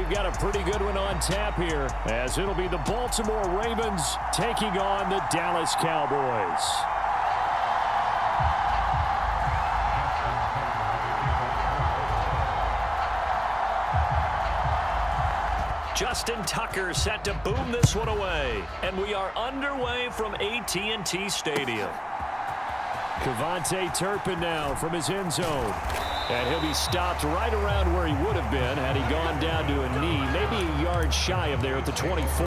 we've got a pretty good one on tap here, as it'll be the Baltimore Ravens taking on the Dallas Cowboys. Justin Tucker set to boom this one away. And we are underway from AT&T Stadium. Kevontae Turpin now from his end zone. And he'll be stopped right around where he would have been had he gone down to a knee, maybe a yard shy of there at the 24.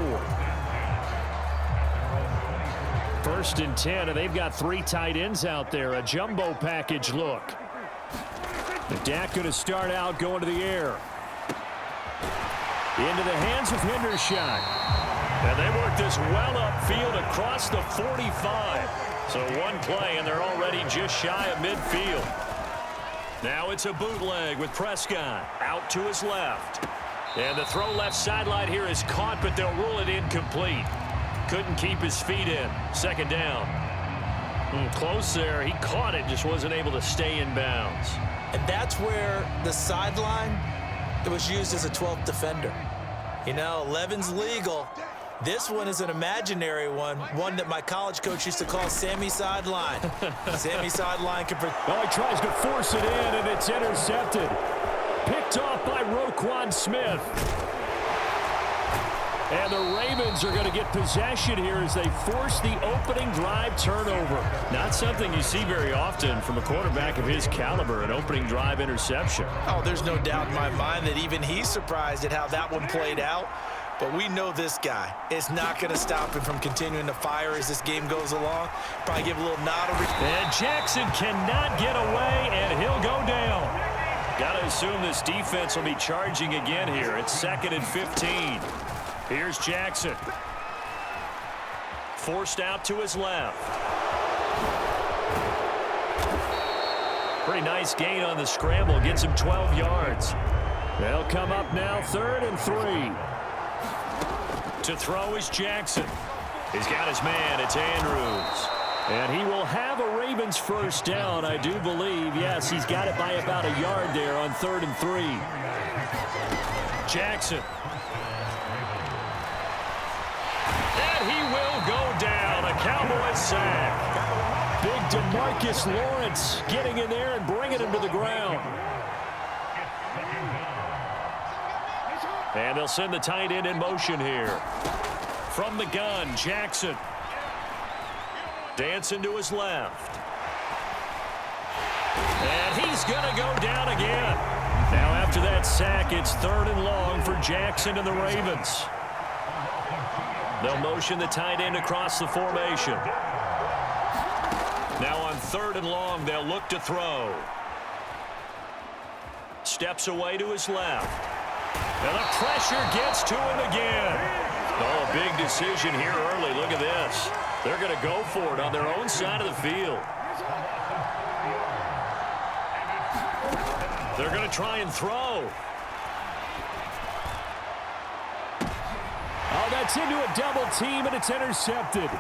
1st and 10, and they've got 3 tight ends out there. A jumbo package look. And Dak going to start out going to the air. Into the hands of Hendershot. And they work this well upfield across the 45. So one play, and they're already just shy of midfield. Now it's a bootleg with Prescott out to his left. And the throw left sideline here is caught, but they'll rule it incomplete. Couldn't keep his feet in. 2nd down. Close there. He caught it, just wasn't able to stay in bounds. And that's where the sideline, it was used as a 12th defender. You know, 11's legal. This one is an imaginary one that my college coach used to call Sammy Sideline. Sammy Sideline can... Well, he tries to force it in, and it's intercepted. Picked off by Roquan Smith. And the Ravens are going to get possession here as they force the opening drive turnover. Not something you see very often from a quarterback of his caliber, an opening drive interception. Oh, there's no doubt in my mind that even he's surprised at how that one played out. But we know this guy is not going to stop him from continuing to fire as this game goes along. Probably give a little nod over. And Jackson cannot get away, and he'll go down. Got to assume this defense will be charging again here. It's 2nd and 15. Here's Jackson. Forced out to his left. Pretty nice gain on the scramble. Gets him 12 yards. They'll come up now 3rd and 3. To throw is Jackson. He's got his man. It's Andrews. And he will have a Ravens 1st down, I do believe. Yes, he's got it by about a yard there on 3rd and 3. Jackson. And he will go down. A Cowboys sack. Big DeMarcus Lawrence getting in there and bringing him to the ground. And they'll send the tight end in motion here. From the gun, Jackson. Dancing to his left. And he's going to go down again. Now after that sack, it's 3rd and long for Jackson and the Ravens. They'll motion the tight end across the formation. Now on 3rd and long, they'll look to throw. Steps away to his left. And the pressure gets to him again. Oh, a big decision here early. Look at this. They're going to go for it on their own side of the field. They're going to try and throw. Oh, that's into a double team, and it's intercepted.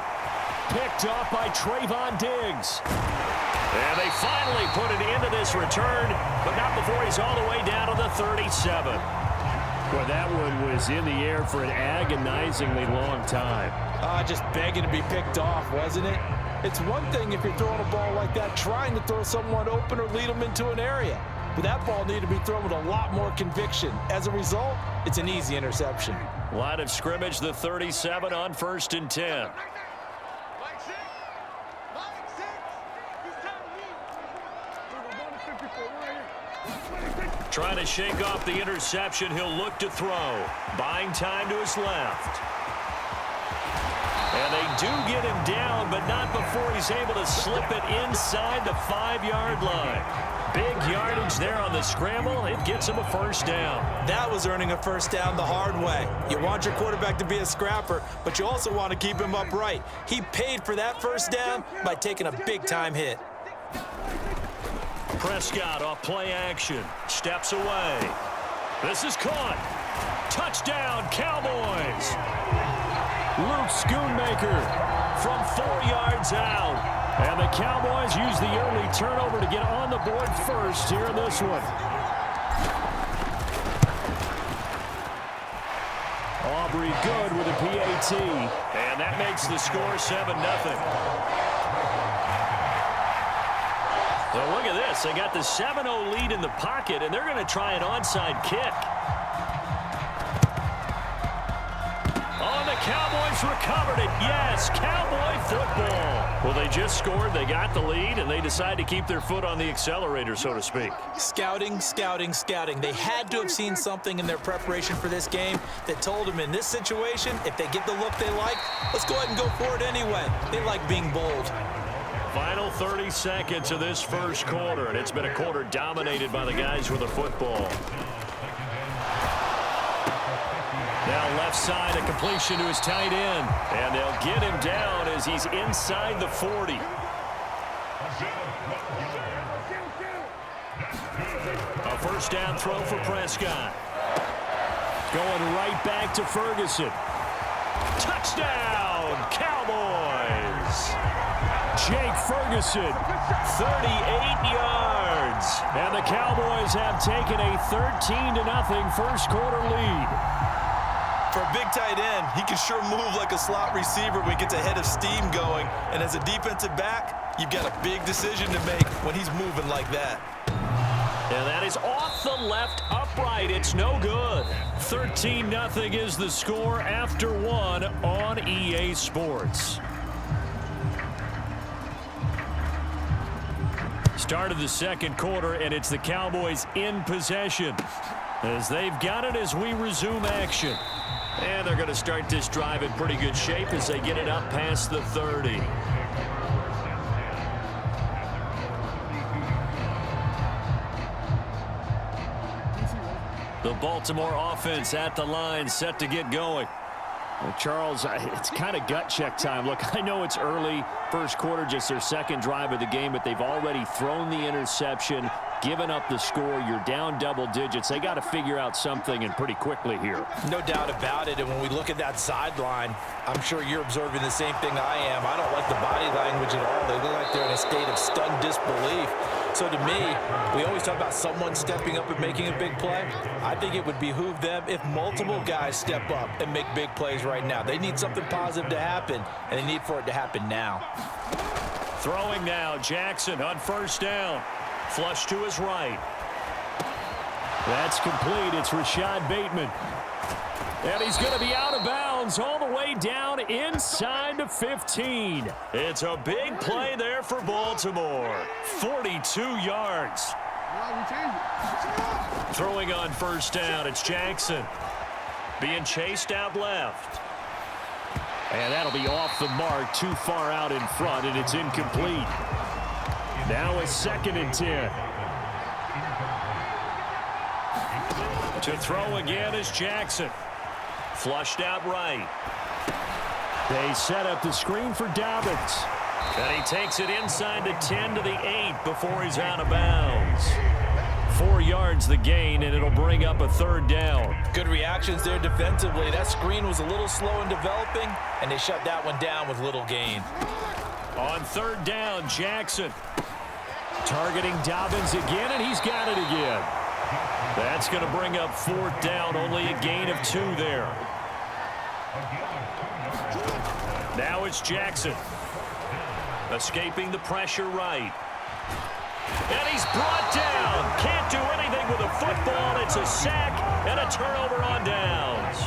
Picked off by Trayvon Diggs. And they finally put an end to this return, but not before he's all the way down to the 37. Well, that one was in the air for an agonizingly long time. Just begging to be picked off, wasn't it? It's one thing if you're throwing a ball like that, trying to throw someone open or lead them into an area. But that ball needed to be thrown with a lot more conviction. As a result, it's an easy interception. Line of scrimmage, the 37 on 1st and 10. Trying to shake off the interception. He'll look to throw. Buying time to his left. And they do get him down, but not before he's able to slip it inside the 5-yard line. Big yardage there on the scramble. It gets him a 1st down. That was earning a 1st down the hard way. You want your quarterback to be a scrapper, but you also want to keep him upright. He paid for that 1st down by taking a big-time hit. Prescott off play action. Steps away. This is caught. Touchdown, Cowboys. Luke Schoonmaker from 4 yards out. And the Cowboys use the early turnover to get on the board first here in this one. Aubrey good with a PAT. And that makes the score 7-0. Well, look at this. They got the 7-0 lead in the pocket, and they're going to try an onside kick. Oh, and the Cowboys recovered it. Yes, Cowboy football. Well, they just scored. They got the lead, and they decide to keep their foot on the accelerator, so to speak. Scouting, scouting, scouting. They had to have seen something in their preparation for this game that told them in this situation, if they get the look they like, let's go ahead and go for it anyway. They like being bold. Final 30 seconds of this first quarter, and it's been a quarter dominated by the guys with the football. Now left side, a completion to his tight end. And they'll get him down as he's inside the 40. A first down throw for Prescott. Going right back to Ferguson. Touchdown, Cowboys! Jake Ferguson, 38 yards. And the Cowboys have taken a 13-0 first quarter lead. For a big tight end, he can sure move like a slot receiver when he gets a head of steam going. And as a defensive back, you've got a big decision to make when he's moving like that. And that is off the left upright. It's no good. 13-0 is the score after one on EA Sports. Start of the second quarter, and it's the Cowboys in possession as they've got it as we resume action. And they're going to start this drive in pretty good shape as they get it up past the 30. The Baltimore offense at the line, set to get going. Well, Charles, it's kind of gut check time. Look, I know it's early, first quarter, just their second drive of the game, but they've already thrown the interception, given up the score. You're down double digits. They got to figure out something, and pretty quickly here. No doubt about it. And when we look at that sideline, I'm sure you're observing the same thing I am. I don't like the body language at all. They look like they're in a state of stunned disbelief. So to me, we always talk about someone stepping up and making a big play. I think it would behoove them if multiple guys step up and make big plays right now. They need something positive to happen, and they need for it to happen now. Throwing now, Jackson on first down. Flush to his right. That's complete. It's Rashad Bateman. And he's going to be out of bounds all the way down inside the 15. It's a big play there for Baltimore. 42 yards. Throwing on first down, it's Jackson. Being chased out left. And that'll be off the mark, too far out in front, and it's incomplete. Now a 2nd and 10. To throw again is Jackson. Flushed out right. They set up the screen for Dobbins. And he takes it inside the 10 to the 8 before he's out of bounds. 4 yards the gain, and it'll bring up a 3rd down. Good reactions there defensively. That screen was a little slow in developing, and they shut that one down with little gain. On 3rd down, Jackson. Targeting Dobbins again, and he's got it again. That's going to bring up 4th down, only a gain of 2 there. Now it's Jackson. Escaping the pressure right. And he's brought down. Can't do anything with a football. It's a sack and a turnover on downs.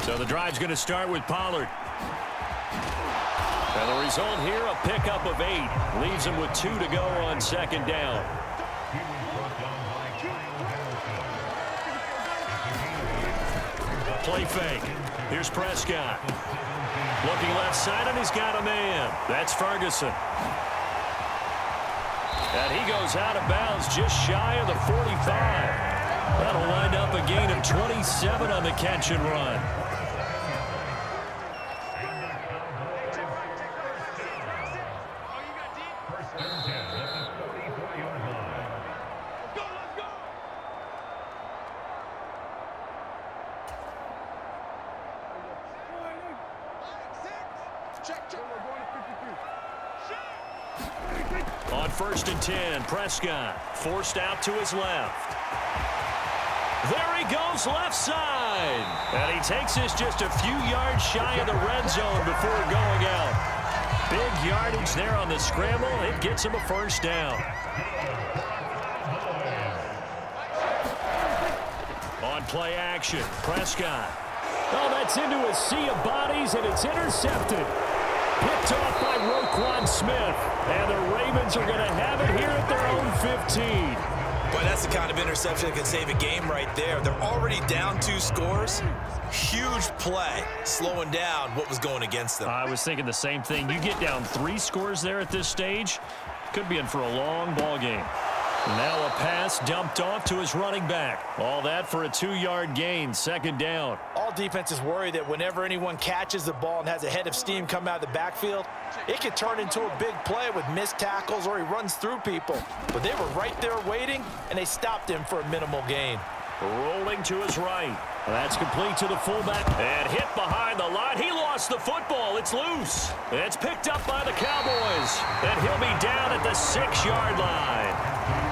So the drive's going to start with Pollard. And the result here, a pickup of 8. Leaves him with 2 to go on 2nd down. Play fake. Here's Prescott. Looking left side, and he's got a man. That's Ferguson. And he goes out of bounds just shy of the 45. That'll wind up a gain of 27 on the catch and run. On 1st and 10, Prescott forced out to his left. There he goes left side. And he takes this just a few yards shy of the red zone before going out. Big yardage there on the scramble. It gets him a first down. On play action, Prescott. Oh, that's into a sea of bodies, and it's intercepted. Picked off by Roquan Smith. And the Ravens are going to have it here at their own 15. Boy, that's the kind of interception that can save a game right there. They're already down 2 scores. Huge play, slowing down what was going against them. I was thinking the same thing. You get down 3 scores there at this stage, could be in for a long ball game. Now a pass dumped off to his running back. All that for a 2-yard gain, 2nd down. All defenses worry that whenever anyone catches the ball and has a head of steam come out of the backfield, it can turn into a big play with missed tackles or he runs through people. But they were right there waiting, and they stopped him for a minimal gain. Rolling to his right. That's complete to the fullback. And hit behind the line. He lost the football. It's loose. It's picked up by the Cowboys. And he'll be down at the 6-yard line.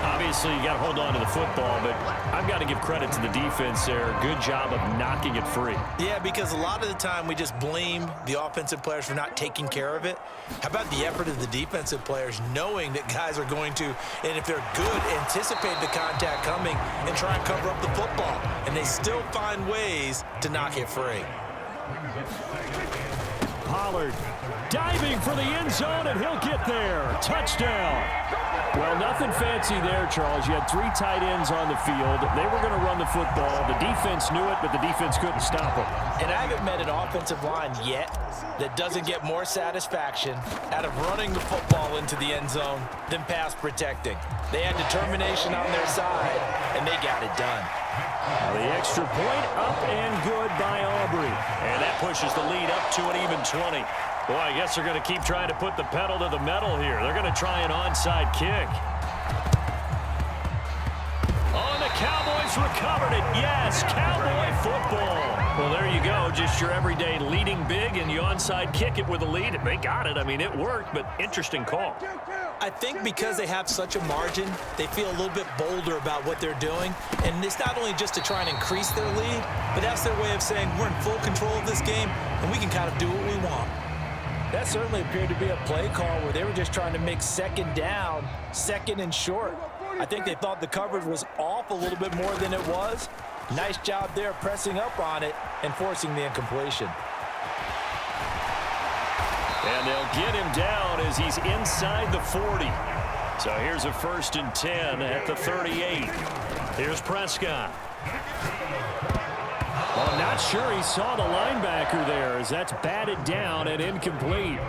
Obviously, you got to hold on to the football, but I've got to give credit to the defense there. Good job of knocking it free. Yeah, because a lot of the time we just blame the offensive players for not taking care of it. How about the effort of the defensive players knowing that guys are going to, and if they're good, anticipate the contact coming and try and cover up the football. And they still find ways to knock it free. Pollard diving for the end zone, and he'll get there. Touchdown. Well, nothing fancy there, Charles. You had 3 tight ends on the field. They were going to run the football. The defense knew it, but the defense couldn't stop it. And I haven't met an offensive line yet that doesn't get more satisfaction out of running the football into the end zone than pass protecting. They had determination on their side, and they got it done. The extra point up and good by Aubrey. And that pushes the lead up to an even 20. Boy, I guess they're going to keep trying to put the pedal to the metal here. They're going to try an onside kick. Oh, the Cowboys recovered it. Yes, Cowboy football. Well, there you go. Just your everyday leading big, and you onside kick it with a lead. And they got it. I mean, it worked, but interesting call. I think because they have such a margin, they feel a little bit bolder about what they're doing. And it's not only just to try and increase their lead, but that's their way of saying we're in full control of this game, and we can kind of do what we want. That certainly appeared to be a play call where they were just trying to make 2nd down, 2nd and short. I think they thought the coverage was off a little bit more than it was. Nice job there pressing up on it and forcing the incompletion. And they'll get him down as he's inside the 40. So here's a 1st and 10 at the 38. Here's Prescott. Well, I'm not sure he saw the linebacker there as that's batted down and incomplete.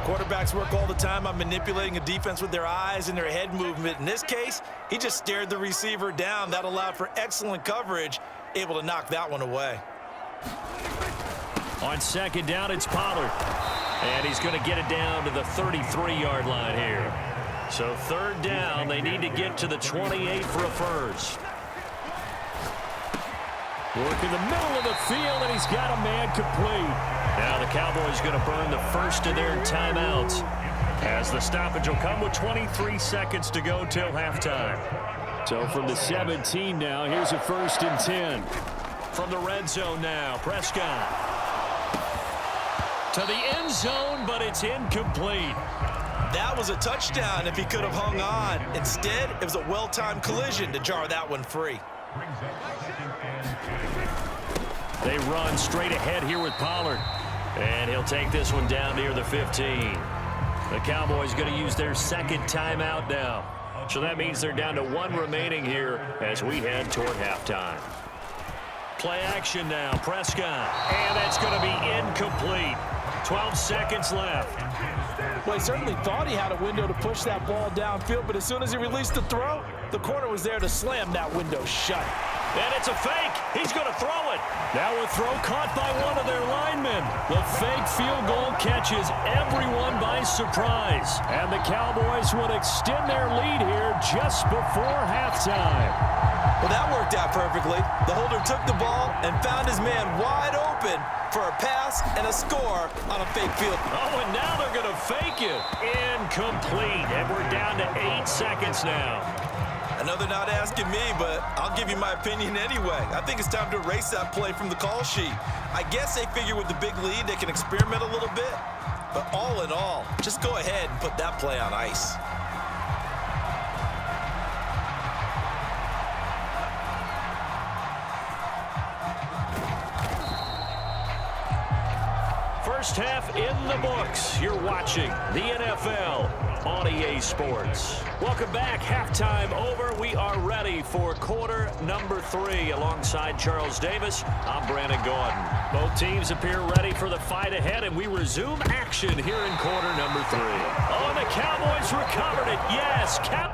Quarterbacks work all the time on manipulating a defense with their eyes and their head movement. In this case, he just stared the receiver down. That allowed for excellent coverage, able to knock that one away. On 2nd down, it's Pollard. And he's going to get it down to the 33-yard line here. So 3rd down, they need to get to the 28 for a first. Work in the middle of the field, and he's got a man complete. Now the Cowboys going to burn the first of their timeouts as the stoppage will come with 23 seconds to go till halftime. So from the 17 now, here's a 1st and 10. From the red zone now, Prescott. To the end zone, but it's incomplete. That was a touchdown if he could have hung on. Instead, it was a well-timed collision to jar that one free. They run straight ahead here with Pollard. And he'll take this one down near the 15. The Cowboys going to use their 2nd timeout now. So that means they're down to 1 remaining here as we head toward halftime. Play action now, Prescott. And that's going to be incomplete. 12 seconds left. Well, he certainly thought he had a window to push that ball downfield, but as soon as he released the throw, the corner was there to slam that window shut. And it's a fake. He's going to throw it. Now a throw caught by one of their linemen. The fake field goal catches everyone by surprise. And the Cowboys would extend their lead here just before halftime. Well, that worked out perfectly. The holder took the ball and found his man wide open for a pass and a score on a fake field. Oh, and now they're going to fake it. Incomplete. And we're down to 8 seconds now. I know they're not asking me, but I'll give you my opinion anyway. I think it's time to erase that play from the call sheet. I guess they figure with the big lead they can experiment a little bit. But all in all, just go ahead and put that play on ice. First half in the books. You're watching the NFL on EA Sports. Welcome back. Halftime over. We are ready for quarter number 3. Alongside Charles Davis, I'm Brandon Gordon. Both teams appear ready for the fight ahead, and we resume action here in quarter number 3. Oh, and the Cowboys recovered it. Yes, Cowboy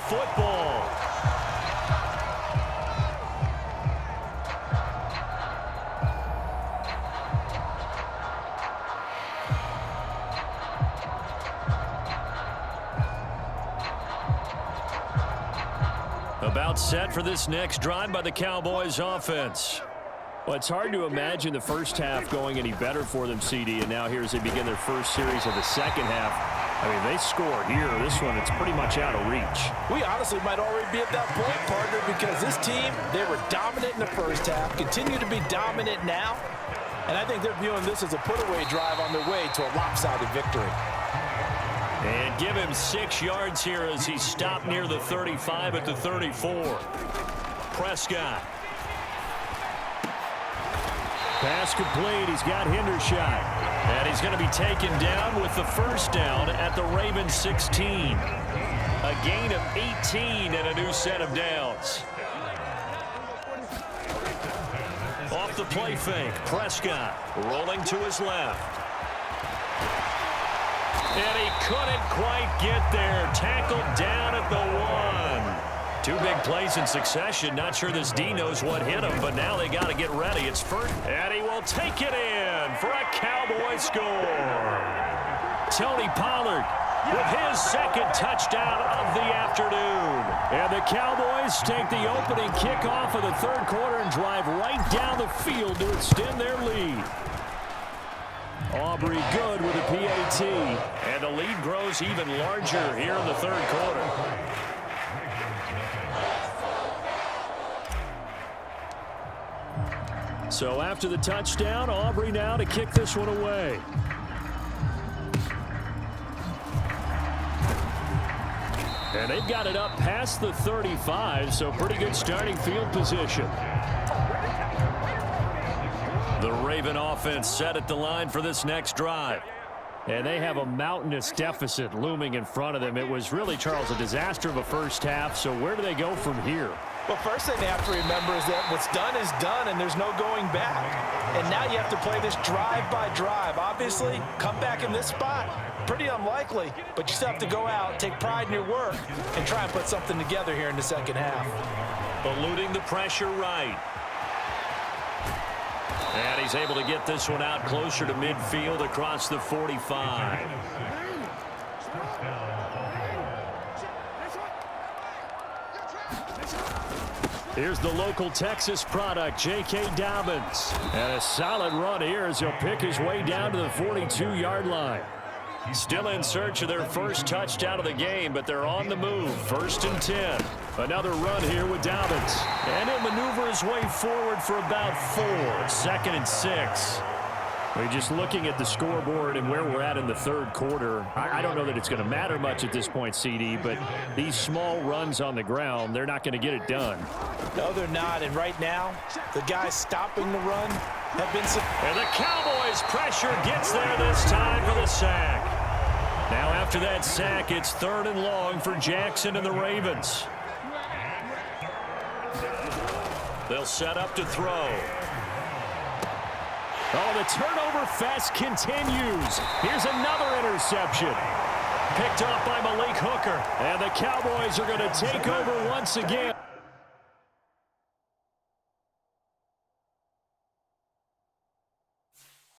football. About set for this next drive by the Cowboys offense. Well, it's hard to imagine the first half going any better for them, CD, and now here as they begin their first series of the second half. I mean, they score here. This one, it's pretty much out of reach. We honestly might already be at that point, partner, because this team, they were dominant in the first half, continue to be dominant now, and I think they're viewing this as a put-away drive on their way to a lopsided victory. And give him 6 yards here as he stopped near the 35 at the 34. Prescott. Pass complete. He's got Hendershot. And he's going to be taken down with the first down at the Ravens 16. A gain of 18 and a new set of downs. Off the play fake. Prescott rolling to his left. And he couldn't quite get there. Tackled down at the 1. 2 big plays in succession. Not sure this D knows what hit him, but now they got to get ready. It's first, and he will take it in for a Cowboy score. Tony Pollard with his second touchdown of the afternoon. And the Cowboys take the opening kickoff of the third quarter and drive right down the field to extend their lead. Aubrey good with a PAT. And the lead grows even larger here in the third quarter. So after the touchdown, Aubrey now to kick this one away. And they've got it up past the 35, so pretty good starting field position. The Raven offense set at the line for this next drive. And they have a mountainous deficit looming in front of them. It was really, Charles, a disaster of a first half, so where do they go from here? Well, first thing they have to remember is that what's done is done, and there's no going back. And now you have to play this drive by drive. Obviously, come back in this spot, pretty unlikely, but you still have to go out, take pride in your work, and try and put something together here in the second half. Eluding the pressure right. And he's able to get this one out closer to midfield across the 45. Here's the local Texas product, J.K. Dobbins. And a solid run here as he'll pick his way down to the 42-yard line. Still in search of their first touchdown of the game, but they're on the move. 1st and 10. Another run here with Dobbins. And he'll maneuver his way forward for about 4. 2nd and 6. We're just looking at the scoreboard and where we're at in the third quarter. I don't know that it's going to matter much at this point, CD, but these small runs on the ground, they're not going to get it done. No, they're not. And right now, the guys stopping the run have been... And the Cowboys' pressure gets there this time for the sack. Now after that sack, it's 3rd and long for Jackson and the Ravens. They'll set up to throw. Oh, the turnover fest continues. Here's another interception. Picked off by Malik Hooker. And the Cowboys are going to take over once again.